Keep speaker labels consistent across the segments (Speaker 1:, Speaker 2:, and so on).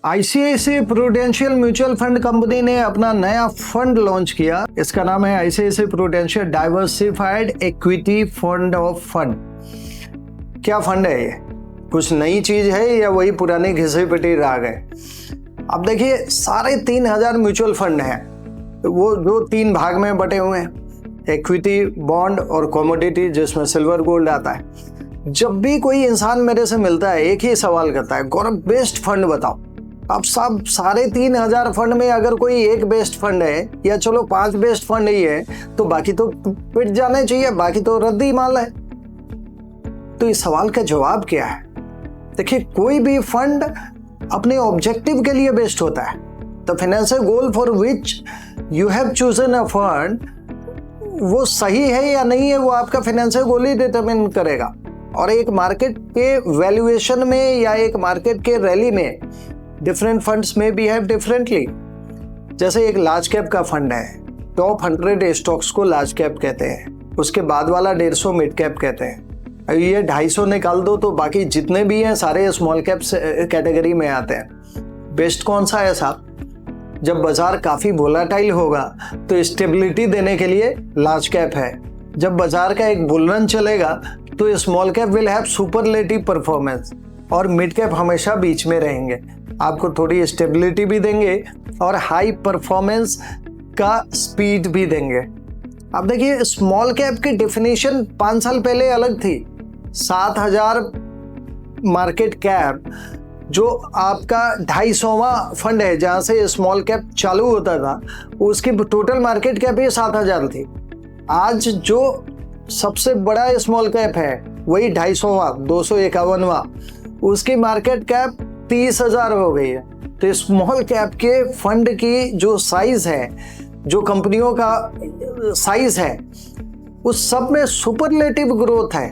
Speaker 1: ICICI prudential mutual fund company ने अपना नया फंड लॉन्च किया। इसका नाम है ICICI prudential diversified equity fund of fund. क्या फंड है ये? कुछ नई चीज है या वही पुरानी घिसी पिटी राग है? अब देखिए 3,500 म्यूचुअल फंड हैं, वो जो 3 भाग में बटे हुए हैं, इक्विटी, बॉन्ड और कमोडिटी, जिसमें सिल्वर गोल्ड आता है। जब भी कोई इंसान मेरे से मिलता है एक ही सवाल करता है, गौरव बेस्ट फंड बताओ। अब सब 3,500 फंड में अगर कोई एक बेस्ट फंड है या चलो 5 बेस्ट फंड ही है तो बाकी तो पिट जाने चाहिए, बाकी तो रद्दी माल है। तो इस सवाल का जवाब क्या है? देखिए, कोई भी फंड अपने ऑब्जेक्टिव के लिए बेस्ट होता है। The financial goal for which you have chosen a fund, वो सही है या नहीं है, वो आपका फाइनेंशियल गोल ही डिटरमिन करेगा। और एक मार्केट के वैल्यूएशन में या एक मार्केट के रैली में डिफरेंट फंड्स में बिहेव डिफरेंटली। जैसे एक लार्ज कैप का फंड है, टॉप 100 स्टॉक्स को लार्ज कैप कहते हैं, उसके बाद वाला 150 मिड कैप कहते हैं। ये 250 निकाल दो तो बाकी जितने भी हैं सारे स्मॉल कैप कैटेगरी में आते हैं। बेस्ट कौन सा है साहब? जब बाजार काफी वोलाटाइल होगा तो स्टेबिलिटी देने के लिए लार्ज कैप है। जब बाजार का एक बुल रन चलेगा तो small cap will have superlative performance और मिड कैप हमेशा बीच में रहेंगे, आपको थोड़ी स्टेबिलिटी भी देंगे और हाई परफॉर्मेंस का स्पीड भी देंगे। अब देखिए, स्मॉल कैप की डेफिनेशन 5 साल पहले अलग थी। 7,000 मार्केट कैप जो आपका 250वां फंड है जहां से स्मॉल कैप चालू होता था, उसकी टोटल मार्केट कैप ही 7,000 थी। आज जो सबसे बड़ा स्मॉल कैप है वही 250वां 251वां, उसकी मार्केट कैप 30,000 हो गई है। तो स्मॉल कैप के फंड की जो साइज है, जो कंपनियों का साइज है, उस सब में सुपरलेटिव ग्रोथ है।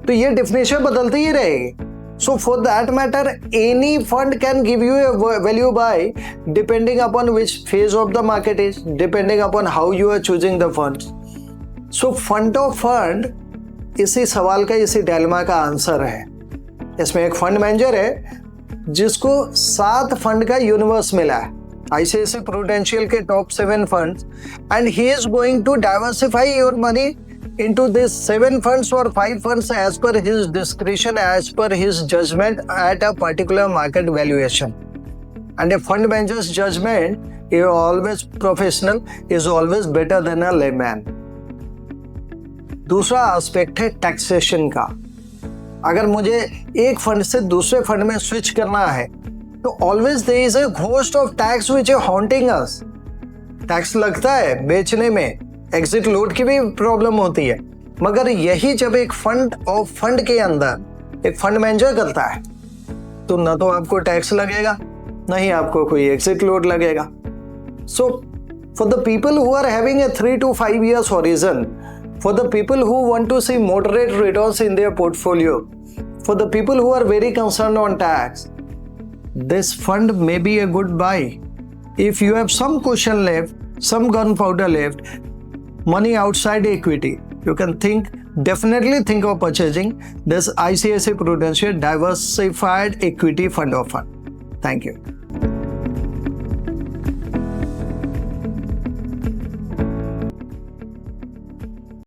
Speaker 1: तो ये डेफिनेशन बदलती ही रहेगी। So for that matter any fund can give you a value by depending upon which phase of the market is, depending upon how you are choosing the fund. So fund of fund इसी सवाल का, इसी dilemma का answer है। इसमें एक fund manager है जिसको 7 फंड का यूनिवर्स मिला है, आईसीआईसीआई प्रूडेंशियल के top 7 funds, and he is going to diversify your money into this 7 funds or 5 funds as per his discretion, as per his judgment at a particular market valuation. And a fund manager's judgment is always professional, is always better than a layman. दूसरा aspect है taxation का। अगर मुझे एक fund से दूसरे fund में switch करना है तो always there is a ghost of tax which is haunting us. Tax लगता है बेचने में, एग्जिट लोड की भी प्रॉब्लम होती है, मगर यही जब एक फंड और फंड के अंदर एक फंड मैनेजर करता है तो ना तो आपको टैक्स लगेगा, ना ही आपको कोई एग्जिट लोड लगेगा। So for the people who are having a 3 to 5 years horizon, for the people who want to see moderate returns in their portfolio, for the people who are very concerned on tax, this fund may be a good buy. If you have some cushion left, some gunpowder left, money outside equity, you can definitely think of purchasing this ICICI Prudential Diversified Equity Fund of Fund. Thank you.